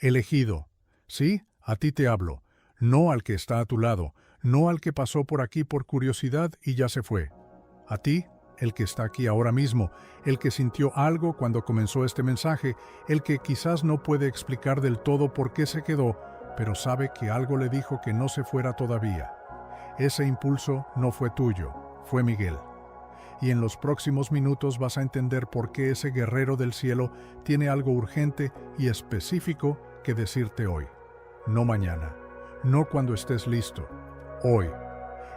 Elegido. Sí, a ti te hablo, no al que está a tu lado, no al que pasó por aquí por curiosidad y ya se fue. A ti, el que está aquí ahora mismo, el que sintió algo cuando comenzó este mensaje, el que quizás no puede explicar del todo por qué se quedó, pero sabe que algo le dijo que no se fuera todavía. Ese impulso no fue tuyo, fue Miguel. Y en los próximos minutos vas a entender por qué ese guerrero del cielo tiene algo urgente y específico que decirte hoy. No mañana, no cuando estés listo, hoy.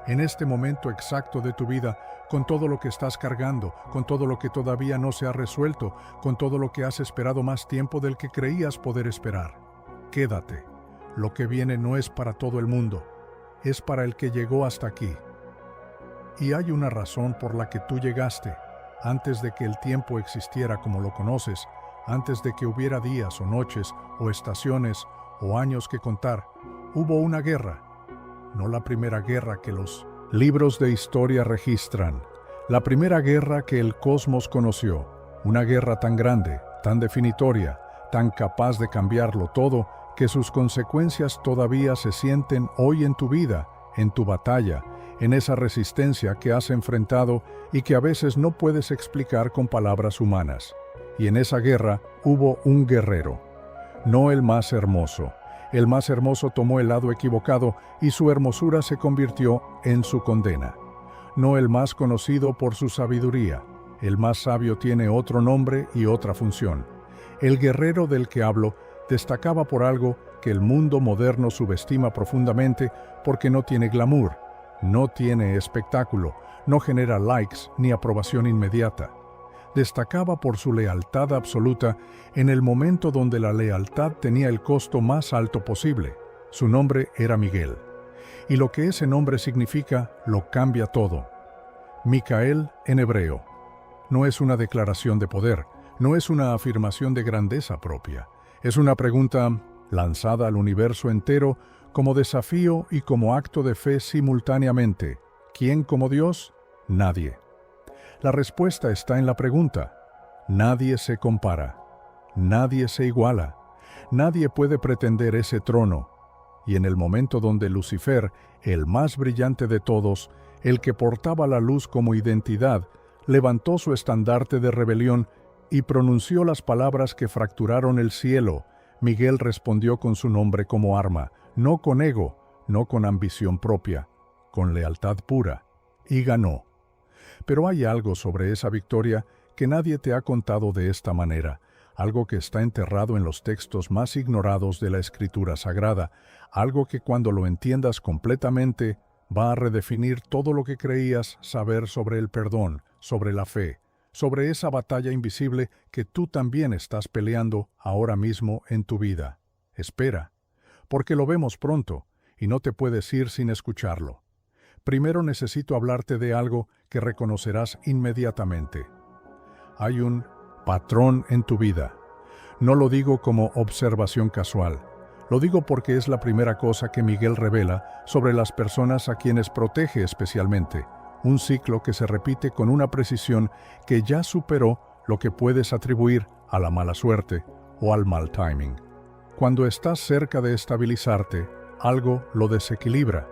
En este momento exacto de tu vida, con todo lo que estás cargando, con todo lo que todavía no se ha resuelto, con todo lo que has esperado más tiempo del que creías poder esperar. Quédate. Lo que viene no es para todo el mundo, es para el que llegó hasta aquí. Y hay una razón por la que tú llegaste, antes de que el tiempo existiera como lo conoces, antes de que hubiera días o noches o estaciones o años que contar. Hubo una guerra, no la primera guerra que los libros de historia registran, la primera guerra que el cosmos conoció, una guerra tan grande, tan definitoria, tan capaz de cambiarlo todo, que sus consecuencias todavía se sienten hoy en tu vida, en tu batalla, en esa resistencia que has enfrentado y que a veces no puedes explicar con palabras humanas. Y en esa guerra hubo un guerrero, no el más hermoso. El más hermoso tomó el lado equivocado y su hermosura se convirtió en su condena. No el más conocido por su sabiduría. El más sabio tiene otro nombre y otra función. El guerrero del que hablo destacaba por algo que el mundo moderno subestima profundamente porque no tiene glamour, no tiene espectáculo, no genera likes ni aprobación inmediata. Destacaba por su lealtad absoluta en el momento donde la lealtad tenía el costo más alto posible. Su nombre era Miguel. Y lo que ese nombre significa lo cambia todo. Micael en hebreo. No es una declaración de poder, no es una afirmación de grandeza propia. Es una pregunta lanzada al universo entero como desafío y como acto de fe simultáneamente. ¿Quién como Dios? Nadie. La respuesta está en la pregunta. Nadie se compara. Nadie se iguala. Nadie puede pretender ese trono. Y en el momento donde Lucifer, el más brillante de todos, el que portaba la luz como identidad, levantó su estandarte de rebelión y pronunció las palabras que fracturaron el cielo, Miguel respondió con su nombre como arma, no con ego, no con ambición propia, con lealtad pura, y ganó. Pero hay algo sobre esa victoria que nadie te ha contado de esta manera, algo que está enterrado en los textos más ignorados de la Escritura Sagrada, algo que cuando lo entiendas completamente va a redefinir todo lo que creías saber sobre el perdón, sobre la fe, sobre esa batalla invisible que tú también estás peleando ahora mismo en tu vida. Espera, porque lo vemos pronto y no te puedes ir sin escucharlo. Primero necesito hablarte de algo que reconocerás inmediatamente. Hay un patrón en tu vida. No lo digo como observación casual. Lo digo porque es la primera cosa que Miguel revela sobre las personas a quienes protege especialmente. Un ciclo que se repite con una precisión que ya superó lo que puedes atribuir a la mala suerte o al mal timing. Cuando estás cerca de estabilizarte, algo lo desequilibra.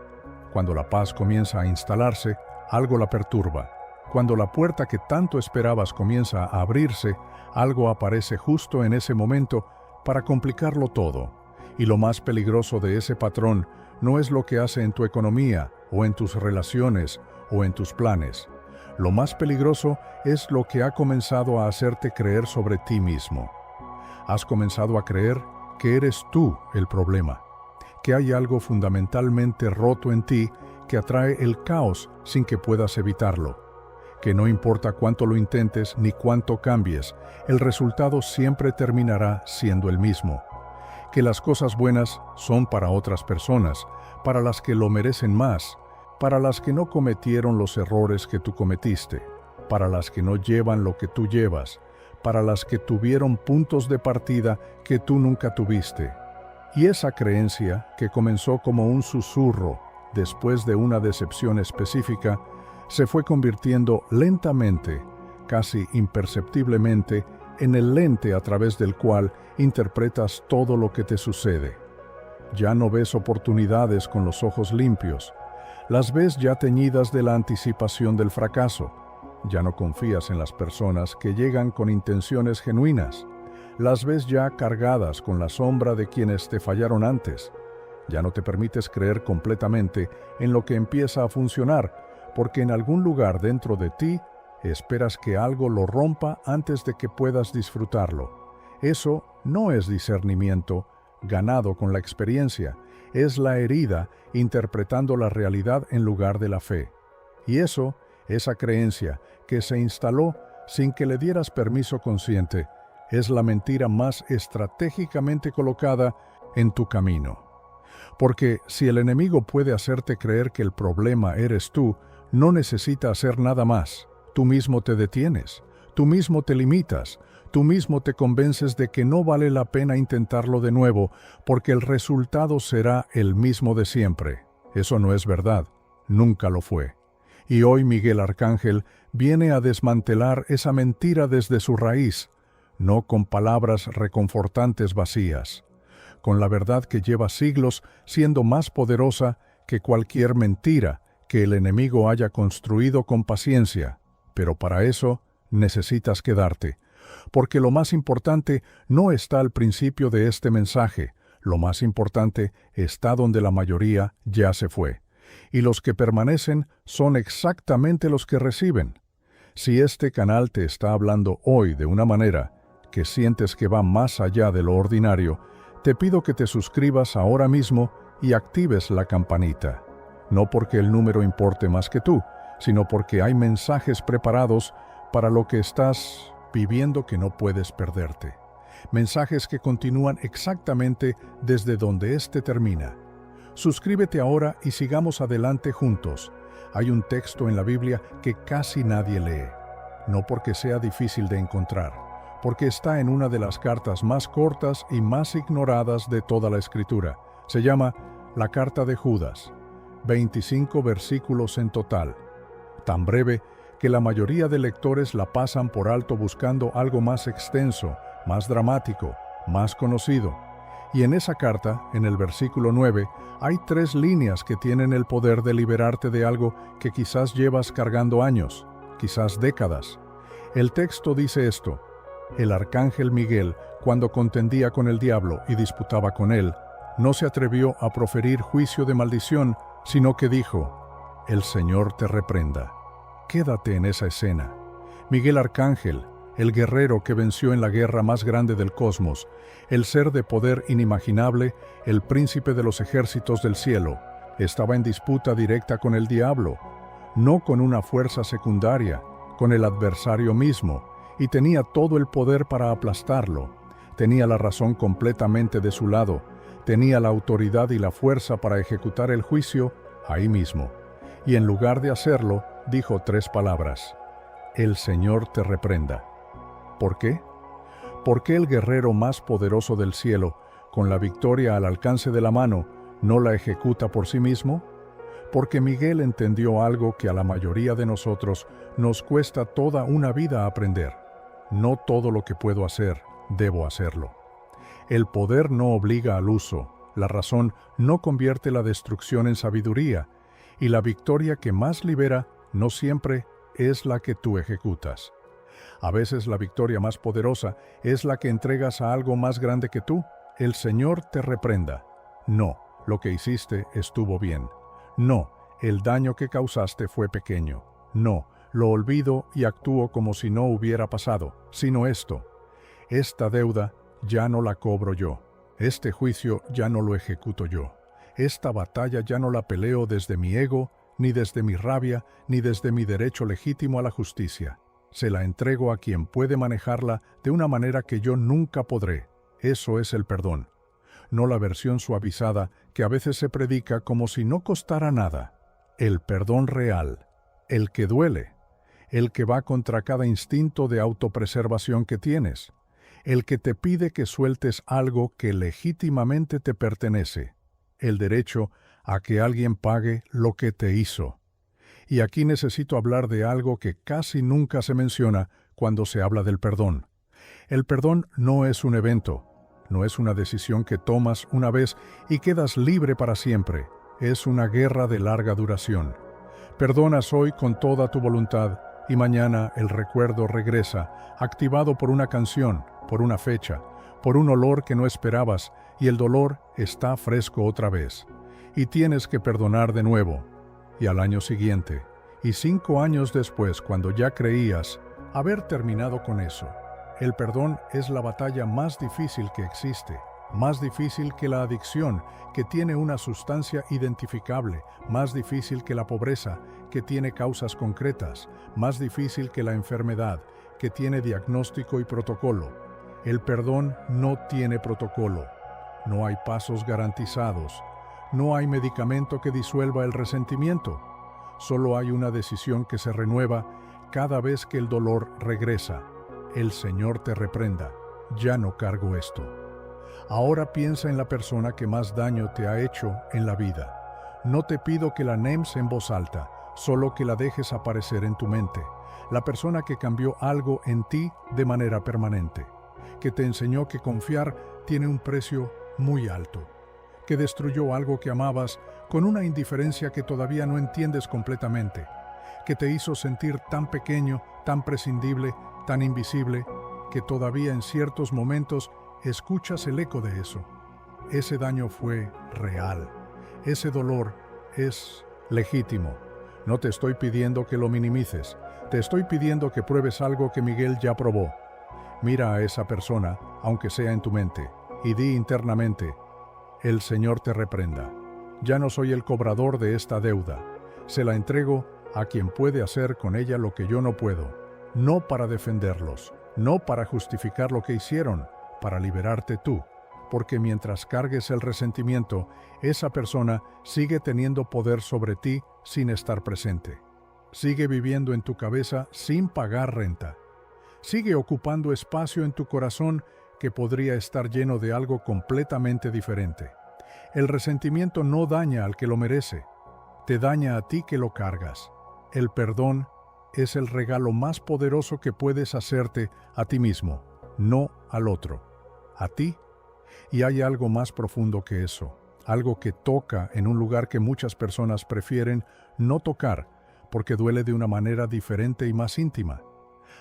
Cuando la paz comienza a instalarse, algo la perturba. Cuando la puerta que tanto esperabas comienza a abrirse, algo aparece justo en ese momento para complicarlo todo. Y lo más peligroso de ese patrón no es lo que hace en tu economía, o en tus relaciones, o en tus planes. Lo más peligroso es lo que ha comenzado a hacerte creer sobre ti mismo. Has comenzado a creer que eres tú el problema, que hay algo fundamentalmente roto en ti que atrae el caos sin que puedas evitarlo, que no importa cuánto lo intentes ni cuánto cambies, el resultado siempre terminará siendo el mismo, que las cosas buenas son para otras personas, para las que lo merecen más, para las que no cometieron los errores que tú cometiste, para las que no llevan lo que tú llevas, para las que tuvieron puntos de partida que tú nunca tuviste. Y esa creencia, que comenzó como un susurro después de una decepción específica, se fue convirtiendo lentamente, casi imperceptiblemente, en el lente a través del cual interpretas todo lo que te sucede. Ya no ves oportunidades con los ojos limpios, las ves ya teñidas de la anticipación del fracaso. Ya no confías en las personas que llegan con intenciones genuinas, las ves ya cargadas con la sombra de quienes te fallaron antes. Ya no te permites creer completamente en lo que empieza a funcionar, porque en algún lugar dentro de ti esperas que algo lo rompa antes de que puedas disfrutarlo. Eso no es discernimiento ganado con la experiencia, es la herida interpretando la realidad en lugar de la fe. Y eso, esa creencia que se instaló sin que le dieras permiso consciente, es la mentira más estratégicamente colocada en tu camino. Porque si el enemigo puede hacerte creer que el problema eres tú, no necesita hacer nada más. Tú mismo te detienes, tú mismo te limitas, tú mismo te convences de que no vale la pena intentarlo de nuevo, porque el resultado será el mismo de siempre. Eso no es verdad, nunca lo fue. Y hoy Miguel Arcángel viene a desmantelar esa mentira desde su raíz, no con palabras reconfortantes vacías, con la verdad que lleva siglos siendo más poderosa que cualquier mentira que el enemigo haya construido con paciencia. Pero para eso necesitas quedarte, porque lo más importante no está al principio de este mensaje, lo más importante está donde la mayoría ya se fue, y los que permanecen son exactamente los que reciben. Si este canal te está hablando hoy de una manera que sientes que va más allá de lo ordinario, te pido que te suscribas ahora mismo y actives la campanita. No porque el número importe más que tú, sino porque hay mensajes preparados para lo que estás viviendo que no puedes perderte. Mensajes que continúan exactamente desde donde este termina. Suscríbete ahora y sigamos adelante juntos. Hay un texto en la Biblia que casi nadie lee, no porque sea difícil de encontrar, porque está en una de las cartas más cortas y más ignoradas de toda la Escritura. Se llama la Carta de Judas, 25 versículos en total, tan breve que la mayoría de lectores la pasan por alto buscando algo más extenso, más dramático, más conocido. Y en esa carta, en el versículo 9, hay 3 líneas que tienen el poder de liberarte de algo que quizás llevas cargando años, quizás décadas. El texto dice esto: el arcángel Miguel, cuando contendía con el diablo y disputaba con él, no se atrevió a proferir juicio de maldición, sino que dijo: el Señor te reprenda. Quédate en esa escena. Miguel Arcángel, el guerrero que venció en la guerra más grande del cosmos, el ser de poder inimaginable, el príncipe de los ejércitos del cielo, estaba en disputa directa con el diablo, no con una fuerza secundaria, con el adversario mismo, y tenía todo el poder para aplastarlo. Tenía la razón completamente de su lado, tenía la autoridad y la fuerza para ejecutar el juicio ahí mismo. Y en lugar de hacerlo, dijo 3 palabras: el Señor te reprenda. ¿Por qué? ¿Por qué el guerrero más poderoso del cielo, con la victoria al alcance de la mano, no la ejecuta por sí mismo? Porque Miguel entendió algo que a la mayoría de nosotros nos cuesta toda una vida aprender. No todo lo que puedo hacer, debo hacerlo. El poder no obliga al uso, la razón no convierte la destrucción en sabiduría, y la victoria que más libera no siempre es la que tú ejecutas. A veces la victoria más poderosa es la que entregas a algo más grande que tú. El Señor te reprenda. No, lo que hiciste estuvo bien. No, el daño que causaste fue pequeño. No, lo olvido y actúo como si no hubiera pasado, sino esto: esta deuda ya no la cobro yo. Este juicio ya no lo ejecuto yo. Esta batalla ya no la peleo desde mi ego, ni desde mi rabia, ni desde mi derecho legítimo a la justicia. Se la entrego a quien puede manejarla de una manera que yo nunca podré. Eso es el perdón. No la versión suavizada que a veces se predica como si no costara nada. El perdón real, el que duele, el que va contra cada instinto de autopreservación que tienes, el que te pide que sueltes algo que legítimamente te pertenece, el derecho a que alguien pague lo que te hizo. Y aquí necesito hablar de algo que casi nunca se menciona cuando se habla del perdón. El perdón no es un evento, no es una decisión que tomas una vez y quedas libre para siempre. Es una guerra de larga duración. Perdonas hoy con toda tu voluntad y mañana el recuerdo regresa, activado por una canción, por una fecha, por un olor que no esperabas y el dolor está fresco otra vez. Y tienes que perdonar de nuevo. Y al año siguiente, y 5 años después, cuando ya creías haber terminado con eso. El perdón es la batalla más difícil que existe, más difícil que la adicción, que tiene una sustancia identificable, más difícil que la pobreza, que tiene causas concretas, más difícil que la enfermedad, que tiene diagnóstico y protocolo. El perdón no tiene protocolo. No hay pasos garantizados. No hay medicamento que disuelva el resentimiento. Solo hay una decisión que se renueva cada vez que el dolor regresa. El Señor te reprenda. Ya no cargo esto. Ahora piensa en la persona que más daño te ha hecho en la vida. No te pido que la names en voz alta, solo que la dejes aparecer en tu mente. La persona que cambió algo en ti de manera permanente, que te enseñó que confiar tiene un precio muy alto, que destruyó algo que amabas con una indiferencia que todavía no entiendes completamente, que te hizo sentir tan pequeño, tan prescindible, tan invisible, que todavía en ciertos momentos escuchas el eco de eso. Ese daño fue real. Ese dolor es legítimo. No te estoy pidiendo que lo minimices. Te estoy pidiendo que pruebes algo que Miguel ya probó. Mira a esa persona, aunque sea en tu mente, y di internamente: el Señor te reprenda. Ya no soy el cobrador de esta deuda. Se la entrego a quien puede hacer con ella lo que yo no puedo. No para defenderlos, no para justificar lo que hicieron, para liberarte tú. Porque mientras cargues el resentimiento, esa persona sigue teniendo poder sobre ti sin estar presente. Sigue viviendo en tu cabeza sin pagar renta. Sigue ocupando espacio en tu corazón que podría estar lleno de algo completamente diferente. El resentimiento no daña al que lo merece, te daña a ti que lo cargas. El perdón es el regalo más poderoso que puedes hacerte a ti mismo, no al otro, a ti. Y hay algo más profundo que eso, algo que toca en un lugar que muchas personas prefieren no tocar porque duele de una manera diferente y más íntima.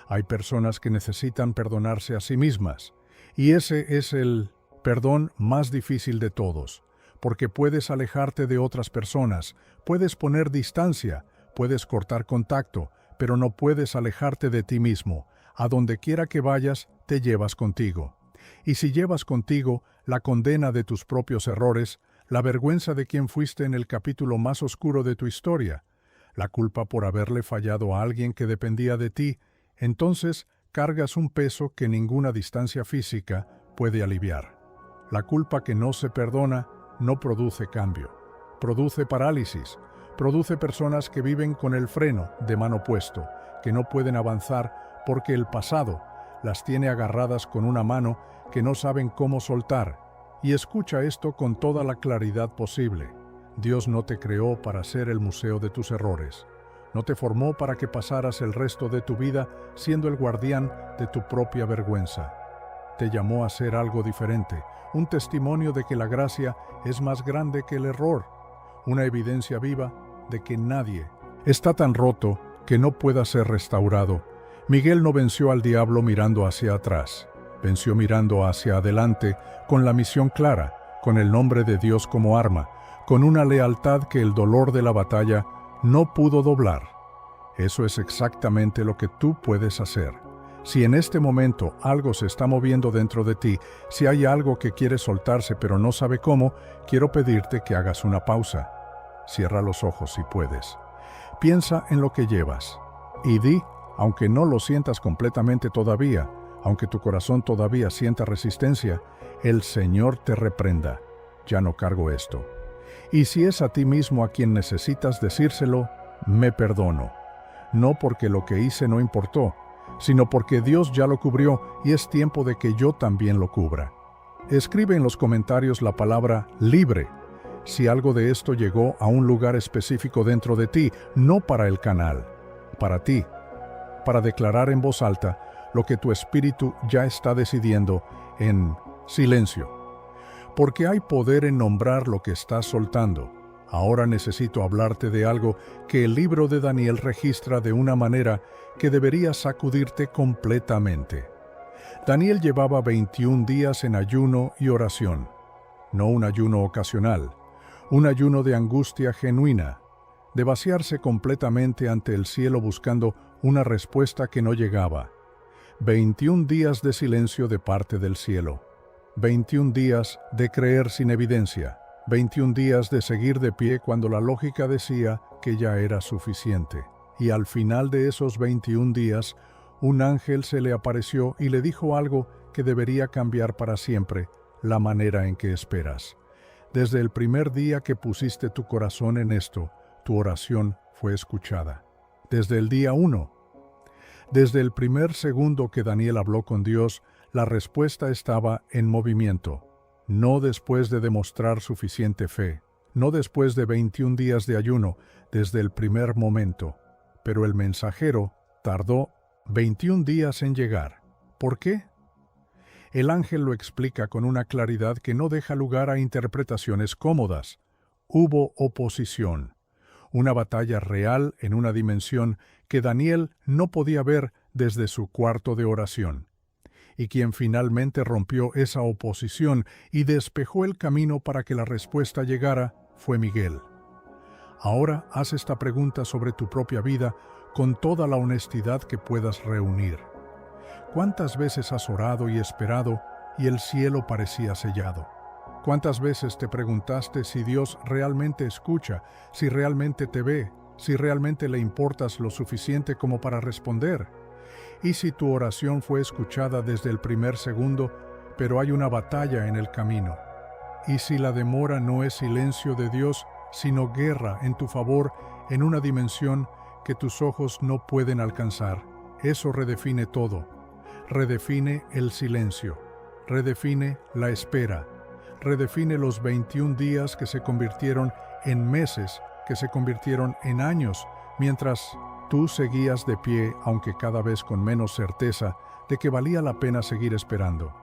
Hay personas que necesitan perdonarse a sí mismas, y ese es el perdón más difícil de todos, porque puedes alejarte de otras personas, puedes poner distancia, puedes cortar contacto, pero no puedes alejarte de ti mismo. A donde quiera que vayas, te llevas contigo. Y si llevas contigo la condena de tus propios errores, la vergüenza de quien fuiste en el capítulo más oscuro de tu historia, la culpa por haberle fallado a alguien que dependía de ti, entonces cargas un peso que ninguna distancia física puede aliviar. La culpa que no se perdona no produce cambio, produce parálisis, produce personas que viven con el freno de mano puesto, que no pueden avanzar porque el pasado las tiene agarradas con una mano que no saben cómo soltar. Y escucha esto con toda la claridad posible. Dios no te creó para ser el museo de tus errores. No te formó para que pasaras el resto de tu vida siendo el guardián de tu propia vergüenza. Te llamó a ser algo diferente, un testimonio de que la gracia es más grande que el error, una evidencia viva de que nadie está tan roto que no pueda ser restaurado. Miguel no venció al diablo mirando hacia atrás, venció mirando hacia adelante con la misión clara, con el nombre de Dios como arma, con una lealtad que el dolor de la batalla no pudo doblar. Eso es exactamente lo que tú puedes hacer. Si en este momento algo se está moviendo dentro de ti, si hay algo que quiere soltarse pero no sabe cómo, quiero pedirte que hagas una pausa. Cierra los ojos si puedes. Piensa en lo que llevas y di, aunque no lo sientas completamente todavía, aunque tu corazón todavía sienta resistencia, el Señor te reprenda. Ya no cargo esto. Y si es a ti mismo a quien necesitas decírselo, me perdono. No porque lo que hice no importó, sino porque Dios ya lo cubrió y es tiempo de que yo también lo cubra. Escribe en los comentarios la palabra libre, si algo de esto llegó a un lugar específico dentro de ti, no para el canal, para ti, para declarar en voz alta: lo que tu espíritu ya está decidiendo en silencio. Porque hay poder en nombrar lo que estás soltando. Ahora necesito hablarte de algo que el libro de Daniel registra de una manera que debería sacudirte completamente. Daniel llevaba 21 días en ayuno y oración. No un ayuno ocasional, un ayuno de angustia genuina, de vaciarse completamente ante el cielo buscando una respuesta que no llegaba. 21 días de silencio de parte del cielo. 21 días de creer sin evidencia. 21 días de seguir de pie cuando la lógica decía que ya era suficiente. Y al final de esos 21 días, un ángel se le apareció y le dijo algo que debería cambiar para siempre la manera en que esperas. Desde el primer día que pusiste tu corazón en esto, tu oración fue escuchada. Desde el día 1. Desde el primer segundo que Daniel habló con Dios, la respuesta estaba en movimiento. No después de demostrar suficiente fe, no después de 21 días de ayuno, desde el primer momento. Pero el mensajero tardó 21 días en llegar. ¿Por qué? El ángel lo explica con una claridad que no deja lugar a interpretaciones cómodas. Hubo oposición. Una batalla real en una dimensión que Daniel no podía ver desde su cuarto de oración. Y quien finalmente rompió esa oposición y despejó el camino para que la respuesta llegara fue Miguel. Ahora haz esta pregunta sobre tu propia vida con toda la honestidad que puedas reunir. ¿Cuántas veces has orado y esperado y el cielo parecía sellado? ¿Cuántas veces te preguntaste si Dios realmente escucha, si realmente te ve, si realmente le importas lo suficiente como para responder? ¿Y si tu oración fue escuchada desde el primer segundo, pero hay una batalla en el camino? ¿Y si la demora no es silencio de Dios, sino guerra en tu favor en una dimensión que tus ojos no pueden alcanzar? Eso redefine todo. Redefine el silencio. Redefine la espera. Redefine los 21 días que se convirtieron en meses, que se convirtieron en años, mientras tú seguías de pie, aunque cada vez con menos certeza de que valía la pena seguir esperando.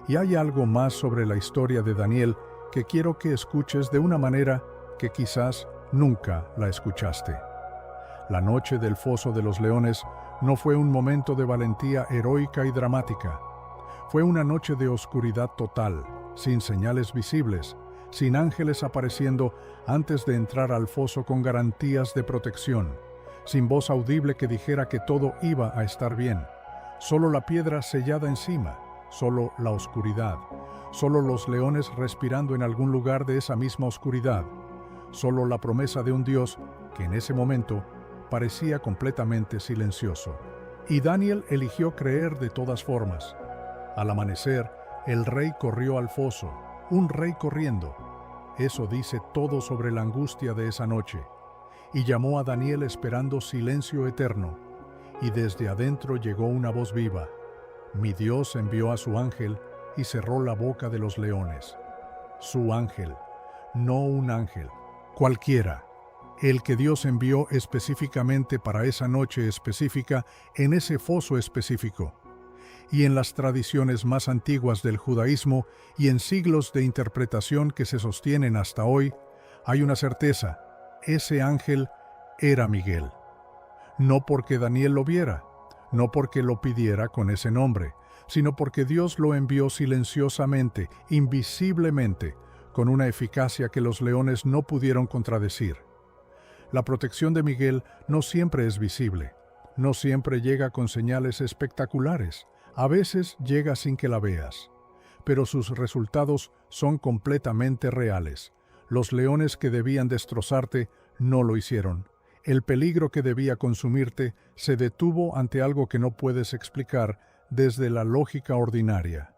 Y hay algo más sobre la historia de Daniel que quiero que escuches de una manera que quizás nunca la escuchaste. La noche del foso de los leones no fue un momento de valentía heroica y dramática. Fue una noche de oscuridad total, sin señales visibles, sin ángeles apareciendo antes de entrar al foso con garantías de protección, sin voz audible que dijera que todo iba a estar bien, solo la piedra sellada encima, solo la oscuridad, solo los leones respirando en algún lugar de esa misma oscuridad, solo la promesa de un Dios que en ese momento parecía completamente silencioso. Y Daniel eligió creer de todas formas. Al amanecer, el rey corrió al foso, un rey corriendo. Eso dice todo sobre la angustia de esa noche. Y llamó a Daniel esperando silencio eterno. Y desde adentro llegó una voz viva. Mi Dios envió a su ángel y cerró la boca de los leones. Su ángel, no un ángel, cualquiera. El que Dios envió específicamente para esa noche específica en ese foso específico. Y en las tradiciones más antiguas del judaísmo y en siglos de interpretación que se sostienen hasta hoy, hay una certeza: ese ángel era Miguel. No porque Daniel lo viera, no porque lo pidiera con ese nombre, sino porque Dios lo envió silenciosamente, invisiblemente, con una eficacia que los leones no pudieron contradecir. La protección de Miguel no siempre es visible, no siempre llega con señales espectaculares, a veces llega sin que la veas, pero sus resultados son completamente reales. Los leones que debían destrozarte no lo hicieron. El peligro que debía consumirte se detuvo ante algo que no puedes explicar desde la lógica ordinaria.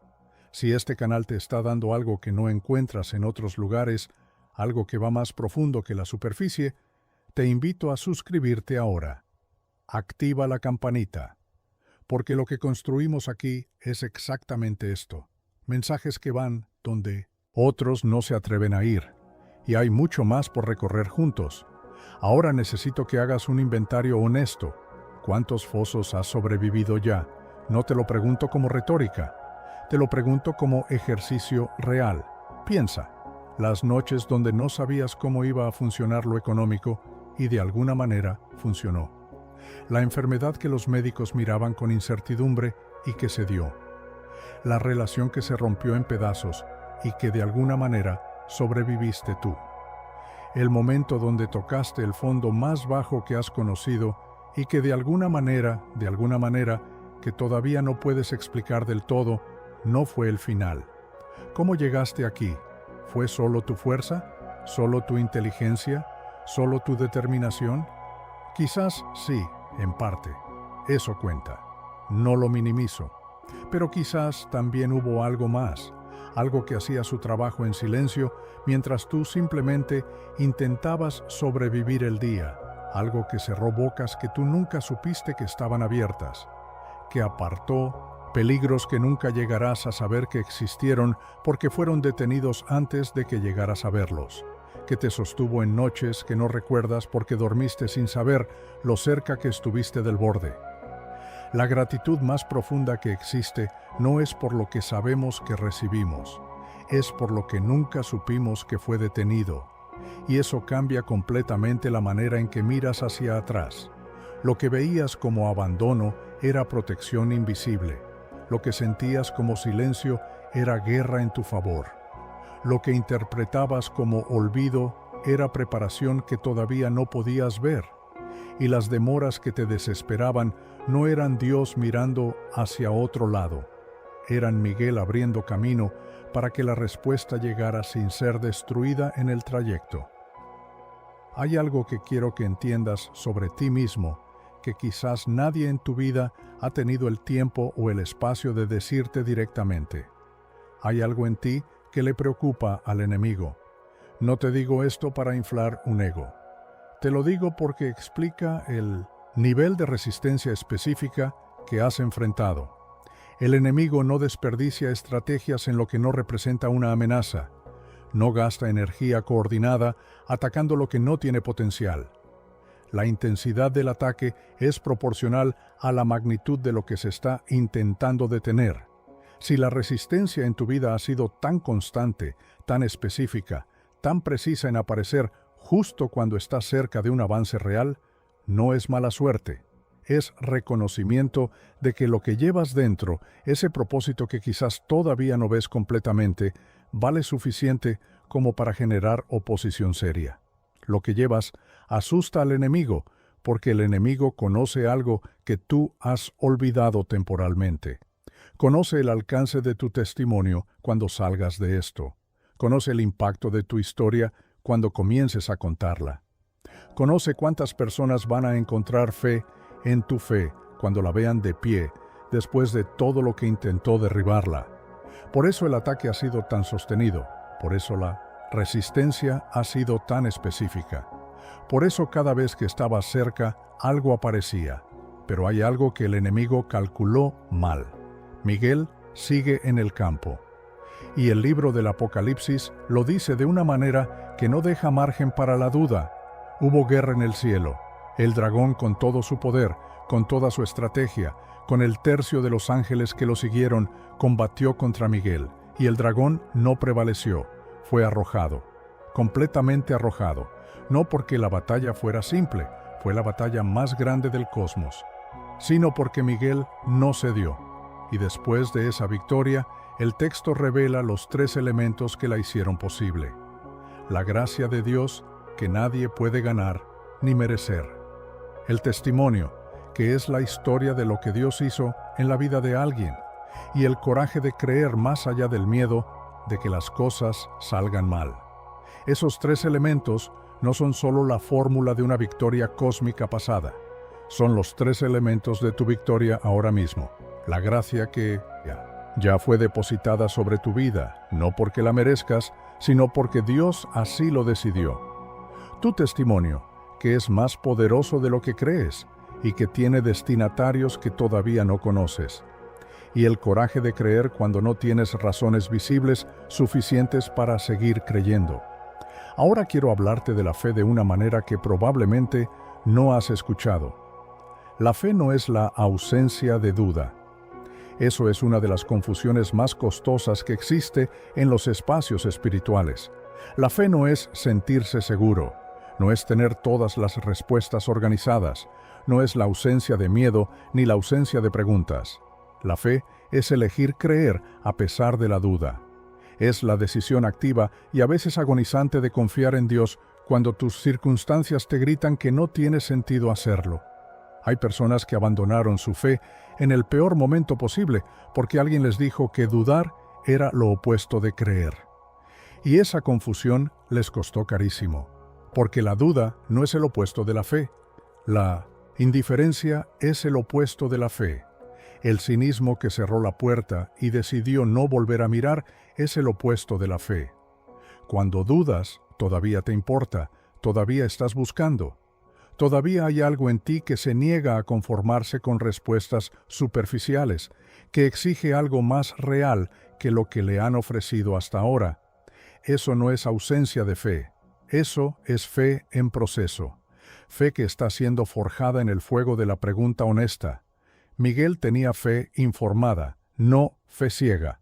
Si este canal te está dando algo que no encuentras en otros lugares, algo que va más profundo que la superficie, te invito a suscribirte ahora. Activa la campanita, porque lo que construimos aquí es exactamente esto. Mensajes que van donde otros no se atreven a ir, y hay mucho más por recorrer juntos. Ahora necesito que hagas un inventario honesto. ¿Cuántos fosos has sobrevivido ya? No te lo pregunto como retórica, te lo pregunto como ejercicio real. Piensa, las noches donde no sabías cómo iba a funcionar lo económico y de alguna manera funcionó. La enfermedad que los médicos miraban con incertidumbre y que se dio. La relación que se rompió en pedazos y que de alguna manera sobreviviste tú. El momento donde tocaste el fondo más bajo que has conocido y que de alguna manera, que todavía no puedes explicar del todo, no fue el final. ¿Cómo llegaste aquí? ¿Fue solo tu fuerza? ¿Solo tu inteligencia? ¿Solo tu determinación? Quizás sí, en parte. Eso cuenta. No lo minimizo. Pero quizás también hubo algo más, algo que hacía su trabajo en silencio mientras tú simplemente intentabas sobrevivir el día, algo que cerró bocas que tú nunca supiste que estaban abiertas, que apartó peligros que nunca llegarás a saber que existieron porque fueron detenidos antes de que llegaras a verlos, que te sostuvo en noches que no recuerdas porque dormiste sin saber lo cerca que estuviste del borde. La gratitud más profunda que existe no es por lo que sabemos que recibimos, es por lo que nunca supimos que fue detenido. Y eso cambia completamente la manera en que miras hacia atrás. Lo que veías como abandono era protección invisible. Lo que sentías como silencio era guerra en tu favor. Lo que interpretabas como olvido era preparación que todavía no podías ver. Y las demoras que te desesperaban no eran Dios mirando hacia otro lado. Eran Miguel abriendo camino para que la respuesta llegara sin ser destruida en el trayecto. Hay algo que quiero que entiendas sobre ti mismo, que quizás nadie en tu vida ha tenido el tiempo o el espacio de decirte directamente. Hay algo en ti que le preocupa al enemigo. No te digo esto para inflar un ego. Te lo digo porque explica el nivel de resistencia específica que has enfrentado. El enemigo no desperdicia estrategias en lo que no representa una amenaza. No gasta energía coordinada atacando lo que no tiene potencial. La intensidad del ataque es proporcional a la magnitud de lo que se está intentando detener. Si la resistencia en tu vida ha sido tan constante, tan específica, tan precisa en aparecer justo cuando estás cerca de un avance real, no es mala suerte. Es reconocimiento de que lo que llevas dentro, ese propósito que quizás todavía no ves completamente, vale suficiente como para generar oposición seria. Lo que llevas asusta al enemigo, porque el enemigo conoce algo que tú has olvidado temporalmente. Conoce el alcance de tu testimonio cuando salgas de esto. Conoce el impacto de tu historia cuando comiences a contarla. Conoce cuántas personas van a encontrar fe en tu fe cuando la vean de pie, después de todo lo que intentó derribarla. Por eso el ataque ha sido tan sostenido, por eso la resistencia ha sido tan específica. Por eso cada vez que estabas cerca, algo aparecía. Pero hay algo que el enemigo calculó mal. Miguel sigue en el campo. Y el libro del Apocalipsis lo dice de una manera que no deja margen para la duda. Hubo guerra en el cielo. El dragón con todo su poder, con toda su estrategia, con el tercio de los ángeles que lo siguieron, combatió contra Miguel. Y el dragón no prevaleció, fue arrojado, completamente arrojado. No porque la batalla fuera simple, fue la batalla más grande del cosmos, sino porque Miguel no cedió. Y después de esa victoria, el texto revela los 3 elementos que la hicieron posible. La gracia de Dios, que nadie puede ganar ni merecer. El testimonio, que es la historia de lo que Dios hizo en la vida de alguien. Y el coraje de creer más allá del miedo de que las cosas salgan mal. Esos 3 elementos no son solo la fórmula de una victoria cósmica pasada. Son los 3 elementos de tu victoria ahora mismo. La gracia que ya fue depositada sobre tu vida, no porque la merezcas, sino porque Dios así lo decidió. Tu testimonio, que es más poderoso de lo que crees y que tiene destinatarios que todavía no conoces. Y el coraje de creer cuando no tienes razones visibles suficientes para seguir creyendo. Ahora quiero hablarte de la fe de una manera que probablemente no has escuchado. La fe no es la ausencia de duda. Eso es una de las confusiones más costosas que existe en los espacios espirituales. La fe no es sentirse seguro, no es tener todas las respuestas organizadas, no es la ausencia de miedo ni la ausencia de preguntas. La fe es elegir creer a pesar de la duda. Es la decisión activa y a veces agonizante de confiar en Dios cuando tus circunstancias te gritan que no tiene sentido hacerlo. Hay personas que abandonaron su fe en el peor momento posible porque alguien les dijo que dudar era lo opuesto de creer. Y esa confusión les costó carísimo, porque la duda no es el opuesto de la fe. La indiferencia es el opuesto de la fe. El cinismo que cerró la puerta y decidió no volver a mirar es el opuesto de la fe. Cuando dudas, todavía te importa, todavía estás buscando. Todavía hay algo en ti que se niega a conformarse con respuestas superficiales, que exige algo más real que lo que le han ofrecido hasta ahora. Eso no es ausencia de fe, eso es fe en proceso. Fe que está siendo forjada en el fuego de la pregunta honesta. Miguel tenía fe informada, no fe ciega.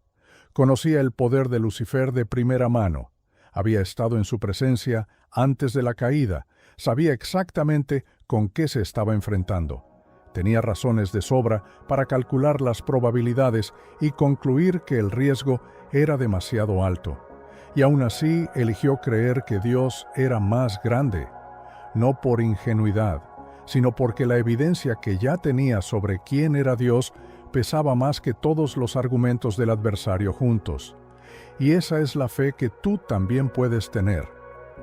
Conocía el poder de Lucifer de primera mano. Había estado en su presencia antes de la caída. Sabía exactamente con qué se estaba enfrentando. Tenía razones de sobra para calcular las probabilidades y concluir que el riesgo era demasiado alto. Y aún así eligió creer que Dios era más grande. No por ingenuidad, sino porque la evidencia que ya tenía sobre quién era Dios pesaba más que todos los argumentos del adversario juntos. Y esa es la fe que tú también puedes tener.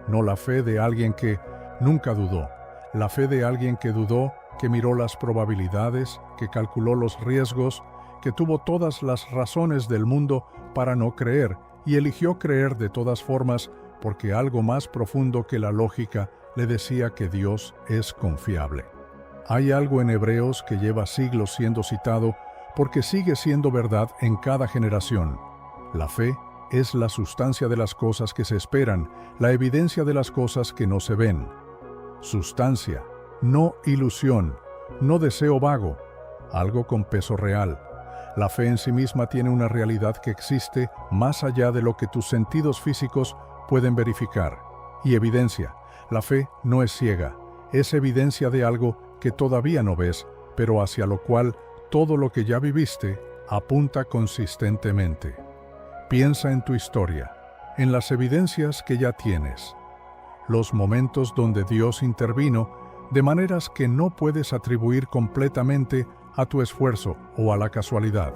No la fe de alguien que nunca dudó. La fe de alguien que dudó, que miró las probabilidades, que calculó los riesgos, que tuvo todas las razones del mundo para no creer y eligió creer de todas formas porque algo más profundo que la lógica le decía que Dios es confiable. Hay algo en Hebreos que lleva siglos siendo citado porque sigue siendo verdad en cada generación. La fe es la sustancia de las cosas que se esperan, la evidencia de las cosas que no se ven. Sustancia, no ilusión, no deseo vago, algo con peso real. La fe en sí misma tiene una realidad que existe más allá de lo que tus sentidos físicos pueden verificar. Y evidencia, la fe no es ciega, es evidencia de algo que todavía no ves, pero hacia lo cual todo lo que ya viviste apunta consistentemente. Piensa en tu historia, en las evidencias que ya tienes, los momentos donde Dios intervino de maneras que no puedes atribuir completamente a tu esfuerzo o a la casualidad.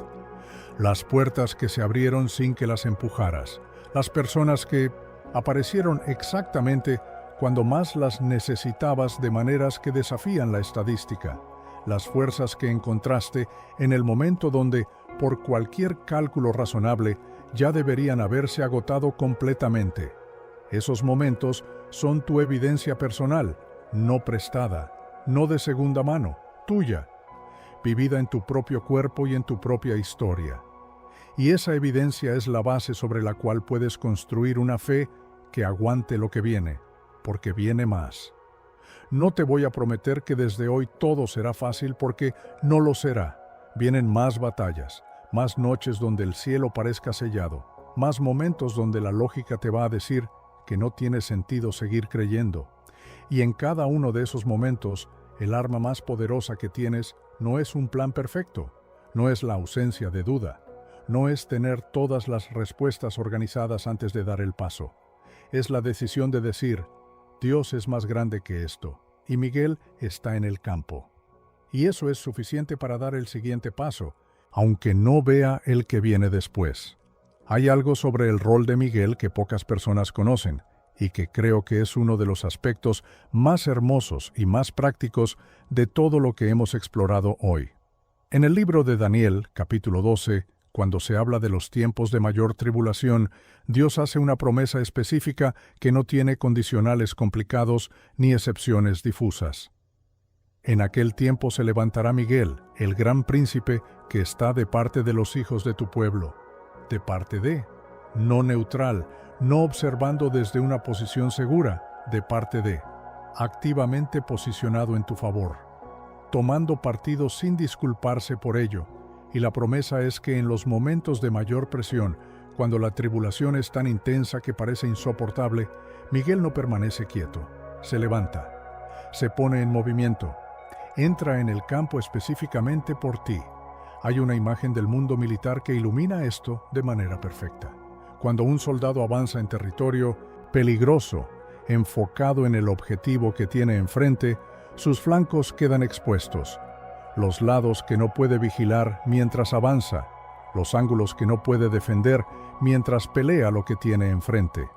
Las puertas que se abrieron sin que las empujaras, las personas que aparecieron exactamente cuando más las necesitabas de maneras que desafían la estadística, las fuerzas que encontraste en el momento donde, por cualquier cálculo razonable, ya deberían haberse agotado completamente. Esos momentos son tu evidencia personal, no prestada, no de segunda mano, tuya, vivida en tu propio cuerpo y en tu propia historia. Y esa evidencia es la base sobre la cual puedes construir una fe que aguante lo que viene, porque viene más. No te voy a prometer que desde hoy todo será fácil porque no lo será. Vienen más batallas, más noches donde el cielo parezca sellado, más momentos donde la lógica te va a decir que no tiene sentido seguir creyendo. Y en cada uno de esos momentos, el arma más poderosa que tienes no es un plan perfecto, no es la ausencia de duda, no es tener todas las respuestas organizadas antes de dar el paso. Es la decisión de decir, Dios es más grande que esto, y Miguel está en el campo. Y eso es suficiente para dar el siguiente paso, aunque no vea el que viene después. Hay algo sobre el rol de Miguel que pocas personas conocen, y que creo que es uno de los aspectos más hermosos y más prácticos de todo lo que hemos explorado hoy. En el libro de Daniel, capítulo 12, cuando se habla de los tiempos de mayor tribulación, Dios hace una promesa específica que no tiene condicionales complicados ni excepciones difusas. En aquel tiempo se levantará Miguel, el gran príncipe, que está de parte de los hijos de tu pueblo, de parte de, no neutral, no observando desde una posición segura, de parte de, activamente posicionado en tu favor, tomando partido sin disculparse por ello, Y la promesa es que en los momentos de mayor presión, cuando la tribulación es tan intensa que parece insoportable, Miguel no permanece quieto. Se levanta, se pone en movimiento, entra en el campo específicamente por ti. Hay una imagen del mundo militar que ilumina esto de manera perfecta. Cuando un soldado avanza en territorio peligroso, enfocado en el objetivo que tiene enfrente, sus flancos quedan expuestos, los lados que no puede vigilar mientras avanza, los ángulos que no puede defender mientras pelea lo que tiene enfrente.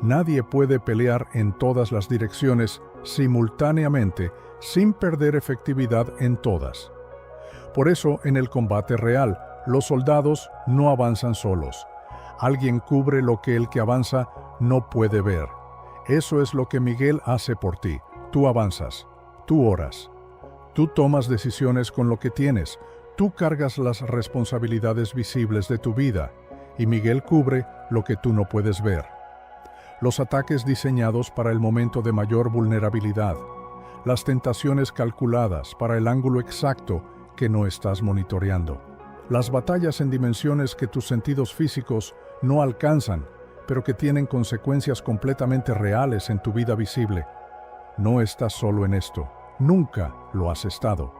Nadie puede pelear en todas las direcciones simultáneamente sin perder efectividad en todas. Por eso, en el combate real, los soldados no avanzan solos. Alguien cubre lo que el que avanza no puede ver. Eso es lo que Miguel hace por ti. Tú avanzas, tú oras, tú tomas decisiones con lo que tienes, tú cargas las responsabilidades visibles de tu vida, y Miguel cubre lo que tú no puedes ver. Los ataques diseñados para el momento de mayor vulnerabilidad, las tentaciones calculadas para el ángulo exacto que no estás monitoreando, las batallas en dimensiones que tus sentidos físicos no alcanzan, pero que tienen consecuencias completamente reales en tu vida visible. No estás solo en esto, nunca lo has estado.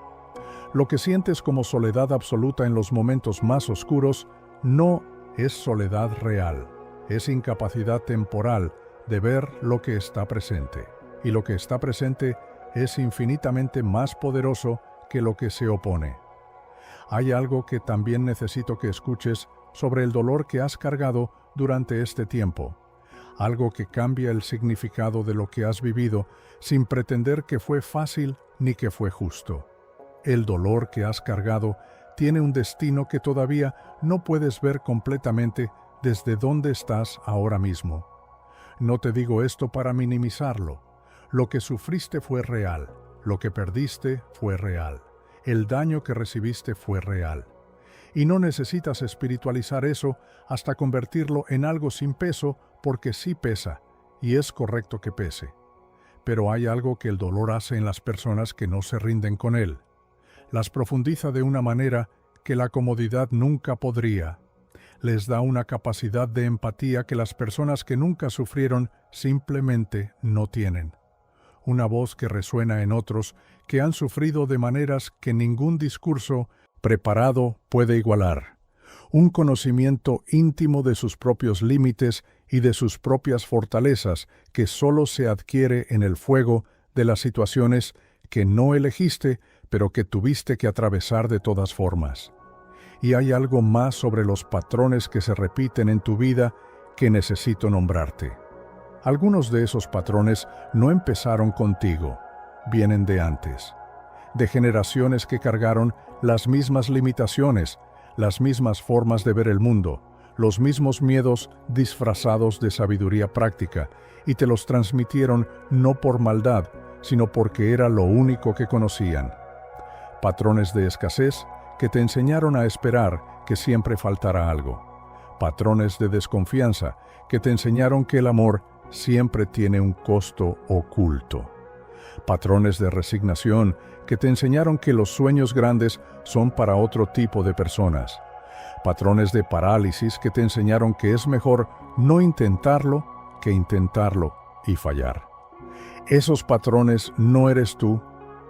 Lo que sientes como soledad absoluta en los momentos más oscuros no es soledad real, es incapacidad temporal de ver lo que está presente. Y lo que está presente es infinitamente más poderoso que lo que se opone. Hay algo que también necesito que escuches sobre el dolor que has cargado durante este tiempo, algo que cambia el significado de lo que has vivido sin pretender que fue fácil ni que fue justo. El dolor que has cargado tiene un destino que todavía no puedes ver completamente desde donde estás ahora mismo. No te digo esto para minimizarlo. Lo que sufriste fue real, lo que perdiste fue real, el daño que recibiste fue real. Y no necesitas espiritualizar eso hasta convertirlo en algo sin peso, porque sí pesa, y es correcto que pese. Pero hay algo que el dolor hace en las personas que no se rinden con él. Las profundiza de una manera que la comodidad nunca podría. Les da una capacidad de empatía que las personas que nunca sufrieron simplemente no tienen. Una voz que resuena en otros que han sufrido de maneras que ningún discurso preparado puede igualar. Un conocimiento íntimo de sus propios límites y de sus propias fortalezas que solo se adquiere en el fuego de las situaciones que no elegiste, pero que tuviste que atravesar de todas formas. Y hay algo más sobre los patrones que se repiten en tu vida que necesito nombrarte. Algunos de esos patrones no empezaron contigo, vienen de antes, de generaciones que cargaron las mismas limitaciones, las mismas formas de ver el mundo, los mismos miedos disfrazados de sabiduría práctica, y te los transmitieron no por maldad, sino porque era lo único que conocían. Patrones de escasez que te enseñaron a esperar que siempre faltara algo. Patrones de desconfianza que te enseñaron que el amor siempre tiene un costo oculto. Patrones de resignación que te enseñaron que los sueños grandes son para otro tipo de personas. Patrones de parálisis que te enseñaron que es mejor no intentarlo que intentarlo y fallar. Esos patrones no eres tú,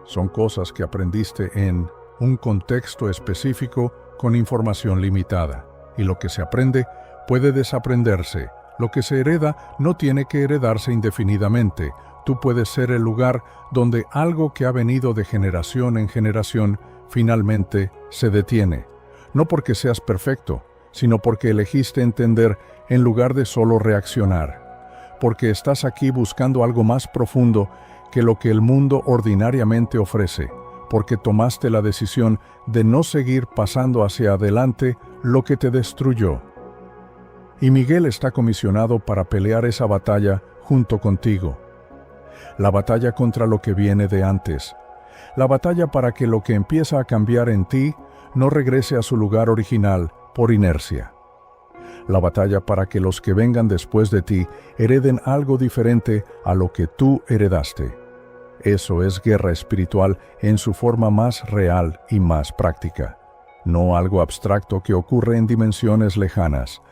son cosas que aprendiste en un contexto específico con información limitada. Y lo que se aprende puede desaprenderse. Lo que se hereda no tiene que heredarse indefinidamente. Tú puedes ser el lugar donde algo que ha venido de generación en generación finalmente se detiene. No porque seas perfecto, sino porque elegiste entender en lugar de solo reaccionar. Porque estás aquí buscando algo más profundo que lo que el mundo ordinariamente ofrece. Porque tomaste la decisión de no seguir pasando hacia adelante lo que te destruyó. Y Miguel está comisionado para pelear esa batalla junto contigo. La batalla contra lo que viene de antes. La batalla para que lo que empieza a cambiar en ti no regrese a su lugar original por inercia. La batalla para que los que vengan después de ti hereden algo diferente a lo que tú heredaste. Eso es guerra espiritual en su forma más real y más práctica. no algo abstracto que ocurre en dimensiones lejanas,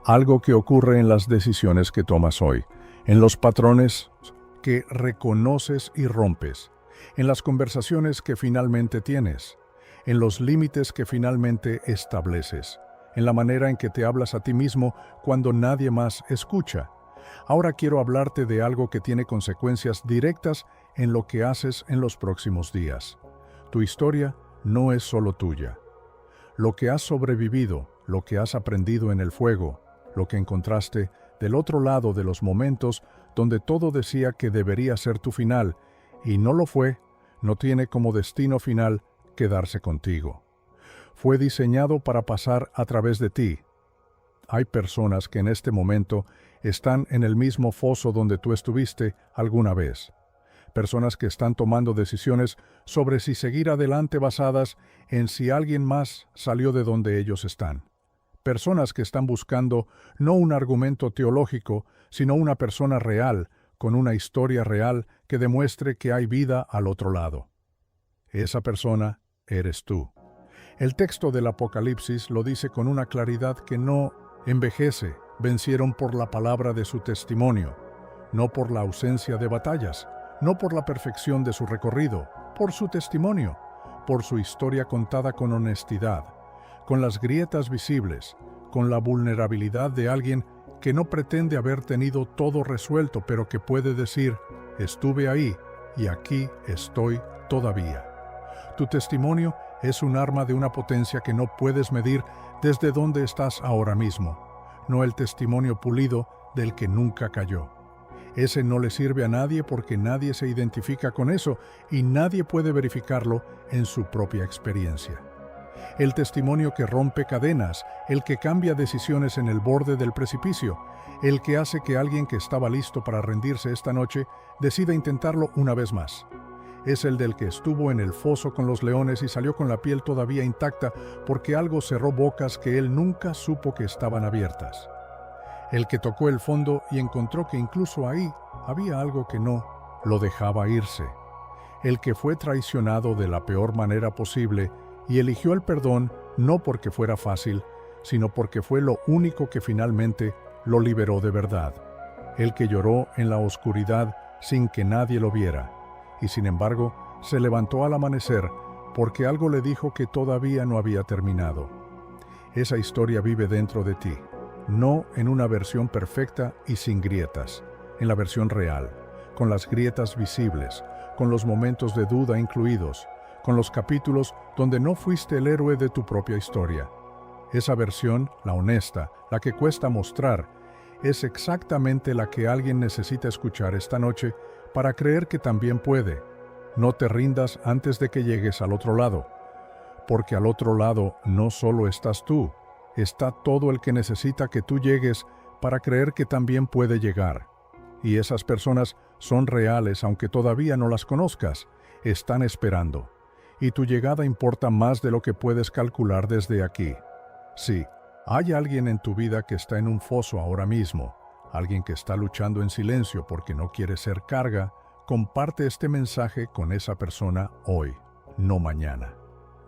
algo que ocurre en las decisiones que tomas hoy, en los patrones que reconoces y rompes, en las conversaciones que finalmente tienes, en los límites que finalmente estableces, en la manera en que te hablas a ti mismo cuando nadie más escucha. Ahora quiero hablarte de algo que tiene consecuencias directas en lo que haces en los próximos días. Tu historia no es solo tuya. Lo que has sobrevivido, lo que has aprendido en el fuego, lo que encontraste del otro lado de los momentos donde todo decía que debería ser tu final y no lo fue, no tiene como destino final quedarse contigo. Fue diseñado para pasar a través de ti. Hay personas que en este momento están en el mismo foso donde tú estuviste alguna vez. Personas que están tomando decisiones sobre si seguir adelante basadas en si alguien más salió de donde ellos están. Personas que están buscando no un argumento teológico, sino una persona real, con una historia real que demuestre que hay vida al otro lado. Esa persona eres tú. El texto del Apocalipsis lo dice con una claridad que no envejece. Vencieron por la palabra de su testimonio, no por la ausencia de batallas, no por la perfección de su recorrido, por su testimonio, por su historia contada con honestidad, con las grietas visibles, con la vulnerabilidad de alguien que no pretende haber tenido todo resuelto, pero que puede decir, estuve ahí y aquí estoy todavía. Tu testimonio es un arma de una potencia que no puedes medir desde donde estás ahora mismo, no el testimonio pulido del que nunca cayó. Ese no le sirve a nadie porque nadie se identifica con eso y nadie puede verificarlo en su propia experiencia. El testimonio que rompe cadenas, el que cambia decisiones en el borde del precipicio, el que hace que alguien que estaba listo para rendirse esta noche decida intentarlo una vez más. Es el del que estuvo en el foso con los leones y salió con la piel todavía intacta porque algo cerró bocas que él nunca supo que estaban abiertas. El que tocó el fondo y encontró que incluso ahí había algo que no lo dejaba irse. El que fue traicionado de la peor manera posible y eligió el perdón no porque fuera fácil, sino porque fue lo único que finalmente lo liberó de verdad. El que lloró en la oscuridad sin que nadie lo viera. Y sin embargo, se levantó al amanecer porque algo le dijo que todavía no había terminado. Esa historia vive dentro de ti, no en una versión perfecta y sin grietas, en la versión real, con las grietas visibles, con los momentos de duda incluidos, con los capítulos donde no fuiste el héroe de tu propia historia. Esa versión, la honesta, la que cuesta mostrar, es exactamente la que alguien necesita escuchar esta noche para creer que también puede. No te rindas antes de que llegues al otro lado, porque al otro lado no solo estás tú, está todo el que necesita que tú llegues para creer que también puede llegar. Y esas personas son reales aunque todavía no las conozcas, están esperando. Y tu llegada importa más de lo que puedes calcular desde aquí. Sí, hay alguien en tu vida que está en un foso ahora mismo, alguien que está luchando en silencio porque no quiere ser carga. Comparte este mensaje con esa persona hoy, no mañana,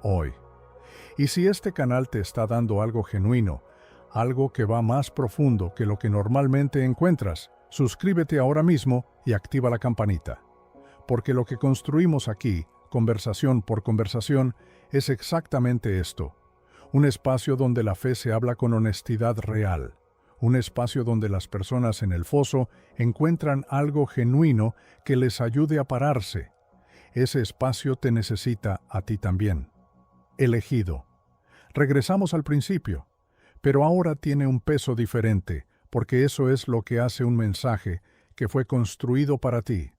hoy. Y si este canal te está dando algo genuino, algo que va más profundo que lo que normalmente encuentras, suscríbete ahora mismo y activa la campanita. Porque lo que construimos aquí, conversación por conversación, es exactamente esto. Un espacio donde la fe se habla con honestidad real. Un espacio donde las personas en el foso encuentran algo genuino que les ayude a pararse. Ese espacio te necesita a ti también. Elegido. Regresamos al principio, pero ahora tiene un peso diferente, porque eso es lo que hace un mensaje que fue construido para ti.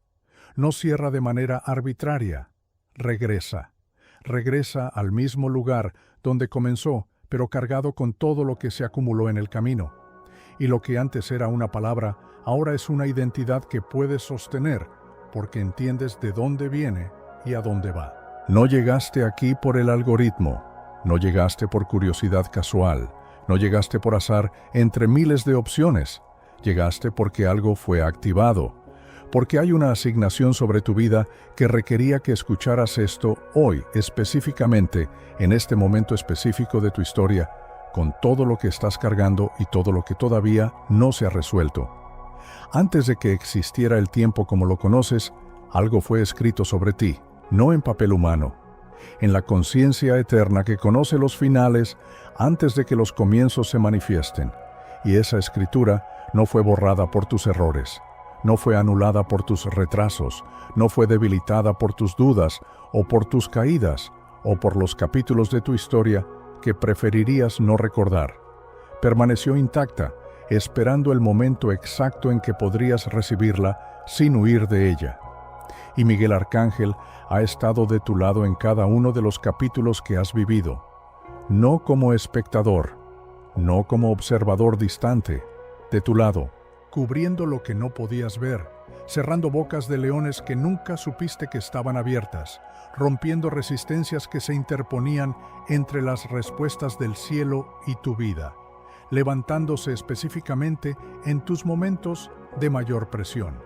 No cierra de manera arbitraria. Regresa. Regresa al mismo lugar donde comenzó, pero cargado con todo lo que se acumuló en el camino. Y lo que antes era una palabra, ahora es una identidad que puedes sostener, porque entiendes de dónde viene y a dónde va. No llegaste aquí por el algoritmo, no llegaste por curiosidad casual, no llegaste por azar entre miles de opciones, llegaste porque algo fue activado, porque hay una asignación sobre tu vida que requería que escucharas esto hoy, específicamente, en este momento específico de tu historia, con todo lo que estás cargando y todo lo que todavía no se ha resuelto. Antes de que existiera el tiempo como lo conoces, algo fue escrito sobre ti, no en papel humano, en la conciencia eterna que conoce los finales antes de que los comienzos se manifiesten. Y esa escritura no fue borrada por tus errores, no fue anulada por tus retrasos, no fue debilitada por tus dudas o por tus caídas o por los capítulos de tu historia que preferirías no recordar. Permaneció intacta, esperando el momento exacto en que podrías recibirla sin huir de ella. Y Miguel Arcángel ha estado de tu lado en cada uno de los capítulos que has vivido, no como espectador, no como observador distante, de tu lado, cubriendo lo que no podías ver, cerrando bocas de leones que nunca supiste que estaban abiertas, rompiendo resistencias que se interponían entre las respuestas del cielo y tu vida, levantándose específicamente en tus momentos de mayor presión.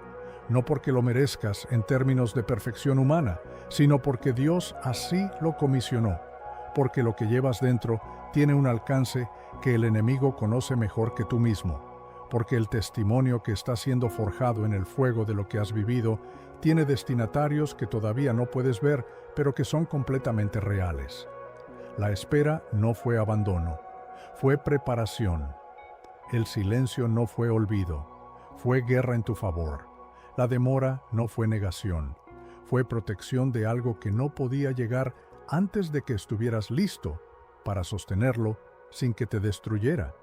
No porque lo merezcas en términos de perfección humana, sino porque Dios así lo comisionó, porque lo que llevas dentro tiene un alcance que el enemigo conoce mejor que tú mismo, porque el testimonio que está siendo forjado en el fuego de lo que has vivido tiene destinatarios que todavía no puedes ver, pero que son completamente reales. La espera no fue abandono, fue preparación. El silencio no fue olvido, fue guerra en tu favor. La demora no fue negación, fue protección de algo que no podía llegar antes de que estuvieras listo para sostenerlo sin que te destruyera.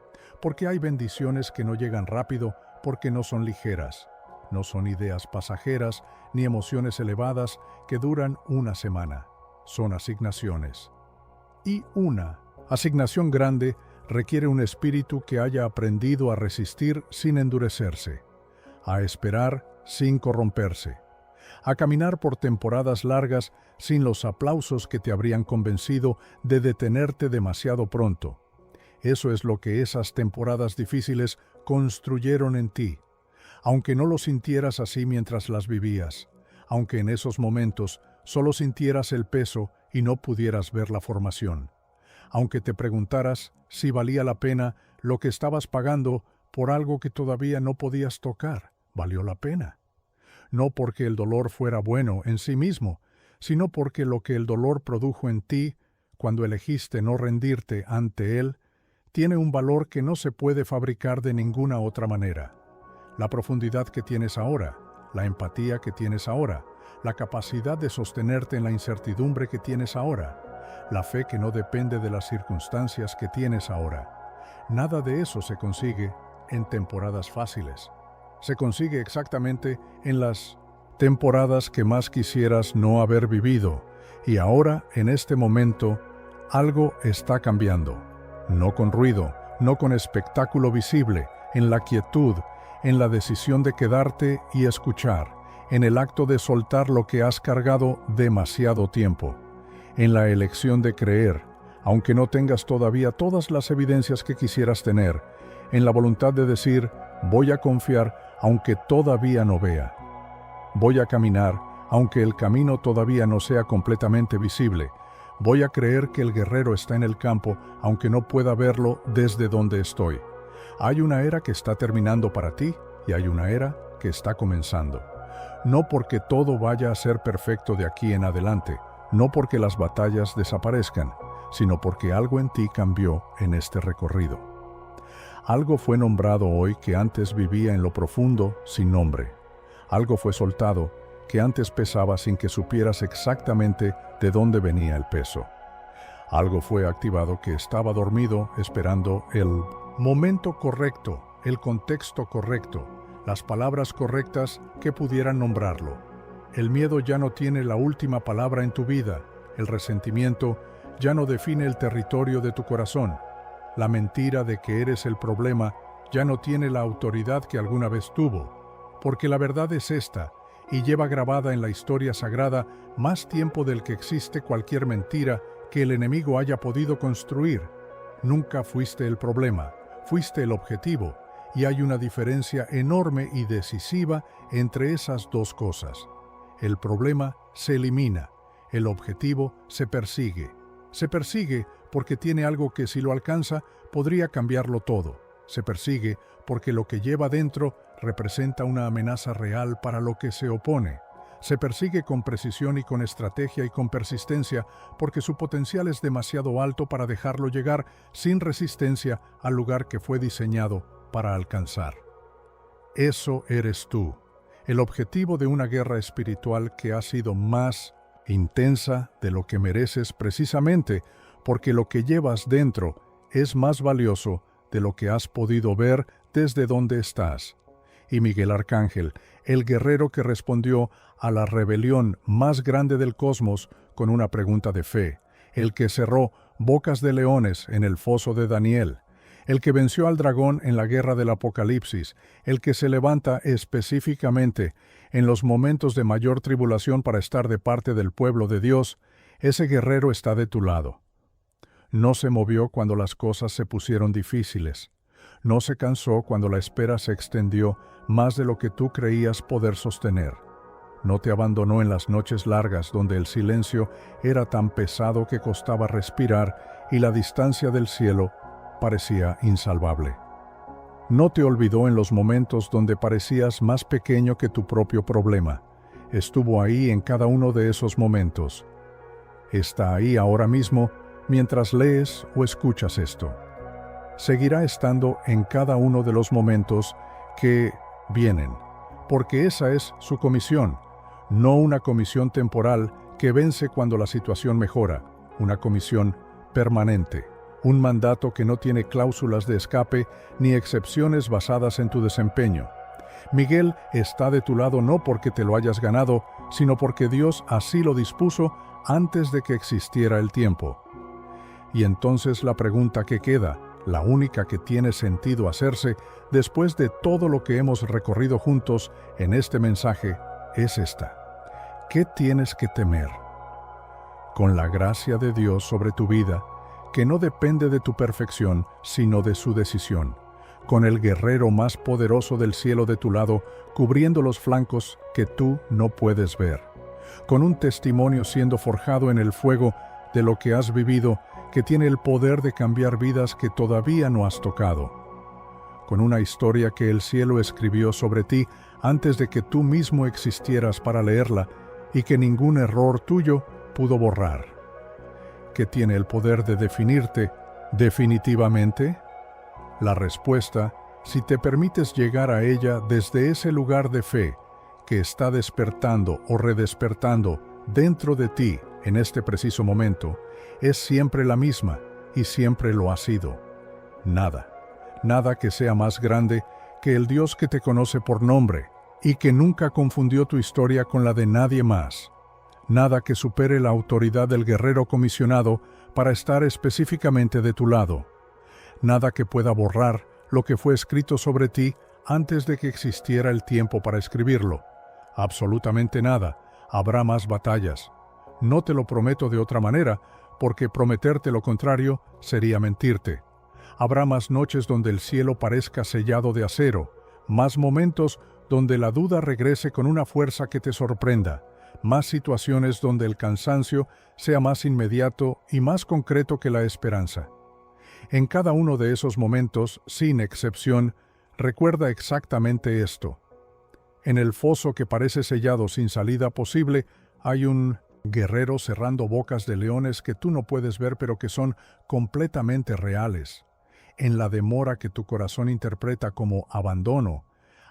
Porque hay bendiciones que no llegan rápido porque no son ligeras, no son ideas pasajeras ni emociones elevadas que duran una semana, son asignaciones. Y una asignación grande requiere un espíritu que haya aprendido a resistir sin endurecerse, a esperar sin corromperse, a caminar por temporadas largas sin los aplausos que te habrían convencido de detenerte demasiado pronto. Eso es lo que esas temporadas difíciles construyeron en ti, aunque no lo sintieras así mientras las vivías, aunque en esos momentos solo sintieras el peso y no pudieras ver la formación, aunque te preguntaras si valía la pena lo que estabas pagando por algo que todavía no podías tocar. Valió la pena. No porque el dolor fuera bueno en sí mismo, sino porque lo que el dolor produjo en ti, cuando elegiste no rendirte ante él, tiene un valor que no se puede fabricar de ninguna otra manera. La profundidad que tienes ahora, la empatía que tienes ahora, la capacidad de sostenerte en la incertidumbre que tienes ahora, la fe que no depende de las circunstancias que tienes ahora. Nada de eso se consigue en temporadas fáciles. Se consigue exactamente en las temporadas que más quisieras no haber vivido. Y ahora, en este momento, algo está cambiando. No con ruido, no con espectáculo visible, en la quietud, en la decisión de quedarte y escuchar, en el acto de soltar lo que has cargado demasiado tiempo, en la elección de creer, aunque no tengas todavía todas las evidencias que quisieras tener, en la voluntad de decir, voy a confiar aunque todavía no vea. Voy a caminar aunque el camino todavía no sea completamente visible. Voy a creer que el guerrero está en el campo, aunque no pueda verlo desde donde estoy. Hay una era que está terminando para ti y hay una era que está comenzando. No porque todo vaya a ser perfecto de aquí en adelante, no porque las batallas desaparezcan, sino porque algo en ti cambió en este recorrido. Algo fue nombrado hoy que antes vivía en lo profundo sin nombre. Algo fue soltado que antes pesaba sin que supieras exactamente de dónde venía el peso. Algo fue activado que estaba dormido esperando el momento correcto, el contexto correcto, las palabras correctas que pudieran nombrarlo. El miedo ya no tiene la última palabra en tu vida, el resentimiento ya no define el territorio de tu corazón, la mentira de que eres el problema ya no tiene la autoridad que alguna vez tuvo, porque la verdad es esta, y lleva grabada en la historia sagrada más tiempo del que existe cualquier mentira que el enemigo haya podido construir. Nunca fuiste el problema, fuiste el objetivo, y hay una diferencia enorme y decisiva entre esas dos cosas. El problema se elimina, el objetivo se persigue. Se persigue porque tiene algo que si lo alcanza podría cambiarlo todo. Se persigue porque lo que lleva dentro representa una amenaza real para lo que se opone. Se persigue con precisión y con estrategia y con persistencia porque su potencial es demasiado alto para dejarlo llegar sin resistencia al lugar que fue diseñado para alcanzar. Eso eres tú, el objetivo de una guerra espiritual que ha sido más intensa de lo que mereces precisamente porque lo que llevas dentro es más valioso de lo que has podido ver desde donde estás. Y Miguel Arcángel, el guerrero que respondió a la rebelión más grande del cosmos con una pregunta de fe, el que cerró bocas de leones en el foso de Daniel, el que venció al dragón en la guerra del Apocalipsis, el que se levanta específicamente en los momentos de mayor tribulación para estar de parte del pueblo de Dios, ese guerrero está de tu lado. No se movió cuando las cosas se pusieron difíciles. No se cansó cuando la espera se extendió más de lo que tú creías poder sostener. No te abandonó en las noches largas donde el silencio era tan pesado que costaba respirar y la distancia del cielo parecía insalvable. No te olvidó en los momentos donde parecías más pequeño que tu propio problema. Estuvo ahí en cada uno de esos momentos. Está ahí ahora mismo mientras lees o escuchas esto. Seguirá estando en cada uno de los momentos que vienen, porque esa es su comisión, no una comisión temporal que vence cuando la situación mejora, una comisión permanente, un mandato que no tiene cláusulas de escape ni excepciones basadas en tu desempeño. Miguel está de tu lado no porque te lo hayas ganado, sino porque Dios así lo dispuso antes de que existiera el tiempo. Y entonces la pregunta que queda, la única que tiene sentido hacerse después de todo lo que hemos recorrido juntos en este mensaje, es esta. ¿Qué tienes que temer? Con la gracia de Dios sobre tu vida, que no depende de tu perfección, sino de su decisión, con el guerrero más poderoso del cielo de tu lado, cubriendo los flancos que tú no puedes ver, con un testimonio siendo forjado en el fuego de lo que has vivido, que tiene el poder de cambiar vidas que todavía no has tocado, con una historia que el cielo escribió sobre ti antes de que tú mismo existieras para leerla y que ningún error tuyo pudo borrar, que tiene el poder de definirte definitivamente. La respuesta, si te permites llegar a ella desde ese lugar de fe que está despertando o redespertando dentro de ti en este preciso momento, es siempre la misma y siempre lo ha sido. Nada que sea más grande que el Dios que te conoce por nombre y que nunca confundió tu historia con la de nadie más. Nada que supere la autoridad del guerrero comisionado para estar específicamente de tu lado. Nada que pueda borrar lo que fue escrito sobre ti antes de que existiera el tiempo para escribirlo. Absolutamente nada. Habrá más batallas. No te lo prometo de otra manera, porque prometerte lo contrario sería mentirte. Habrá más noches donde el cielo parezca sellado de acero, más momentos donde la duda regrese con una fuerza que te sorprenda, más situaciones donde el cansancio sea más inmediato y más concreto que la esperanza. En cada uno de esos momentos, sin excepción, recuerda exactamente esto. En el foso que parece sellado sin salida posible, hay un guerrero cerrando bocas de leones que tú no puedes ver pero que son completamente reales. En la demora que tu corazón interpreta como abandono,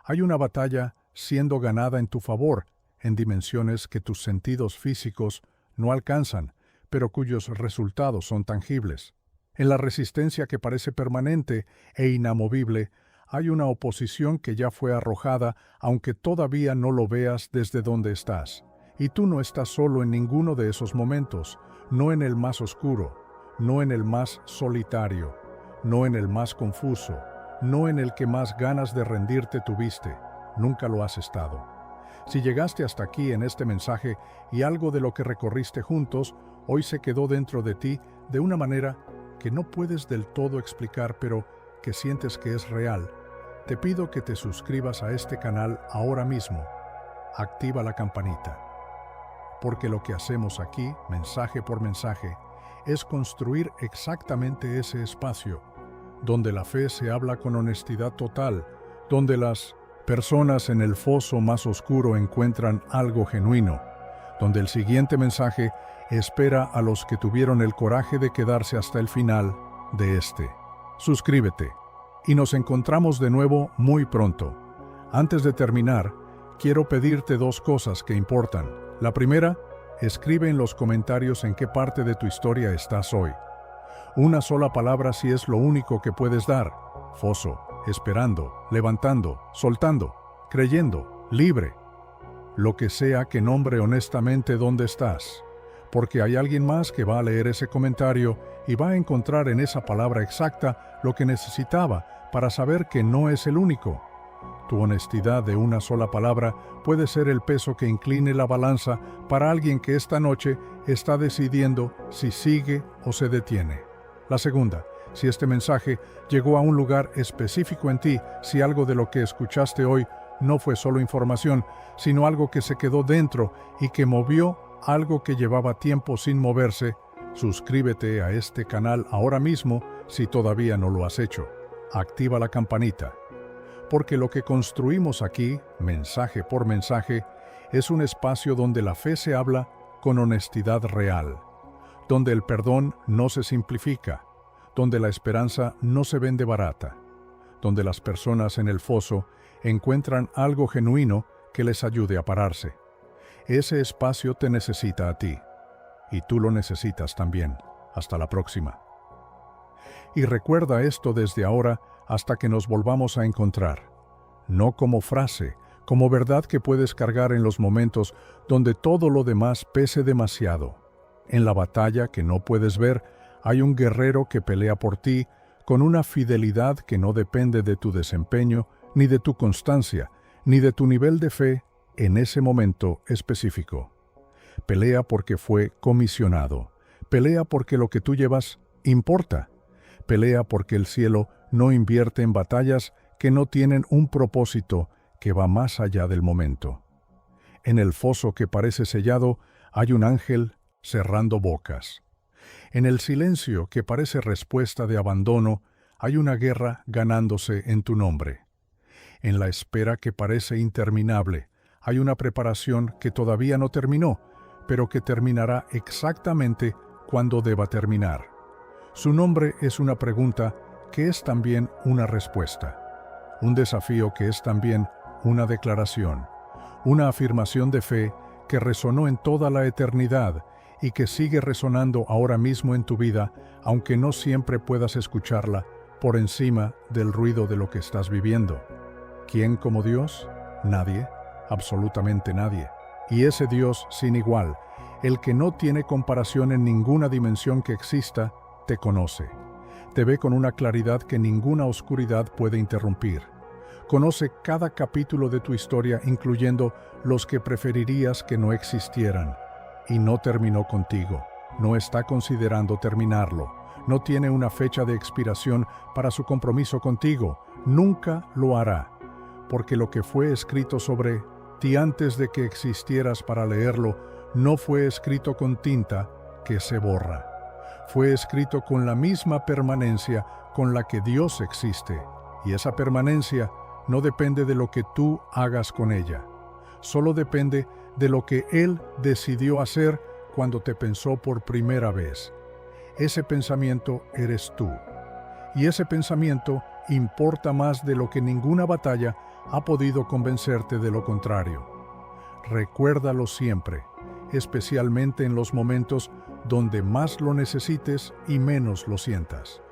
hay una batalla siendo ganada en tu favor, en dimensiones que tus sentidos físicos no alcanzan, pero cuyos resultados son tangibles. En la resistencia que parece permanente e inamovible, hay una oposición que ya fue arrojada, aunque todavía no lo veas desde donde estás. Y tú no estás solo en ninguno de esos momentos, no en el más oscuro, no en el más solitario, no en el más confuso, no en el que más ganas de rendirte tuviste. Nunca lo has estado. Si llegaste hasta aquí en este mensaje y algo de lo que recorriste juntos, hoy se quedó dentro de ti de una manera que no puedes del todo explicar, pero que sientes que es real, te pido que te suscribas a este canal ahora mismo. Activa la campanita. Porque lo que hacemos aquí, mensaje por mensaje, es construir exactamente ese espacio, donde la fe se habla con honestidad total, donde las personas en el foso más oscuro encuentran algo genuino, donde el siguiente mensaje espera a los que tuvieron el coraje de quedarse hasta el final de este. Suscríbete y nos encontramos de nuevo muy pronto. Antes de terminar, quiero pedirte dos cosas que importan. La primera, escribe en los comentarios en qué parte de tu historia estás hoy. Una sola palabra si es lo único que puedes dar. Foso, esperando, levantando, soltando, creyendo, libre. Lo que sea que nombre honestamente dónde estás. Porque hay alguien más que va a leer ese comentario y va a encontrar en esa palabra exacta lo que necesitaba para saber que no es el único. Tu honestidad de una sola palabra puede ser el peso que incline la balanza para alguien que esta noche está decidiendo si sigue o se detiene. La segunda, si este mensaje llegó a un lugar específico en ti, si algo de lo que escuchaste hoy no fue solo información, sino algo que se quedó dentro y que movió algo que llevaba tiempo sin moverse, suscríbete a este canal ahora mismo si todavía no lo has hecho. Activa la campanita. Porque lo que construimos aquí, mensaje por mensaje, es un espacio donde la fe se habla con honestidad real, donde el perdón no se simplifica, donde la esperanza no se vende barata, donde las personas en el foso encuentran algo genuino que les ayude a pararse. Ese espacio te necesita a ti, y tú lo necesitas también. Hasta la próxima. Y recuerda esto desde ahora hasta que nos volvamos a encontrar. No como frase, como verdad que puedes cargar en los momentos donde todo lo demás pese demasiado. En la batalla que no puedes ver, hay un guerrero que pelea por ti con una fidelidad que no depende de tu desempeño, ni de tu constancia, ni de tu nivel de fe en ese momento específico. Pelea porque fue comisionado. Pelea porque lo que tú llevas importa. Pelea porque el cielo no invierte en batallas que no tienen un propósito que va más allá del momento. En el foso que parece sellado hay un ángel cerrando bocas. En el silencio que parece respuesta de abandono hay una guerra ganándose en tu nombre. En la espera que parece interminable hay una preparación que todavía no terminó, pero que terminará exactamente cuando deba terminar. Su nombre es una pregunta que es también una respuesta. Un desafío que es también una declaración, una afirmación de fe que resonó en toda la eternidad y que sigue resonando ahora mismo en tu vida, aunque no siempre puedas escucharla por encima del ruido de lo que estás viviendo. ¿Quién como Dios? Nadie, absolutamente nadie. Y ese Dios sin igual, el que no tiene comparación en ninguna dimensión que exista, te conoce. Te ve con una claridad que ninguna oscuridad puede interrumpir. Conoce cada capítulo de tu historia, incluyendo los que preferirías que no existieran. Y no terminó contigo. No está considerando terminarlo. No tiene una fecha de expiración para su compromiso contigo. Nunca lo hará. Porque lo que fue escrito sobre ti antes de que existieras para leerlo, no fue escrito con tinta que se borra. Fue escrito con la misma permanencia con la que Dios existe. Y esa permanencia no depende de lo que tú hagas con ella. Solo depende de lo que Él decidió hacer cuando te pensó por primera vez. Ese pensamiento eres tú. Y ese pensamiento importa más de lo que ninguna batalla ha podido convencerte de lo contrario. Recuérdalo siempre, especialmente en los momentos donde más lo necesites y menos lo sientas.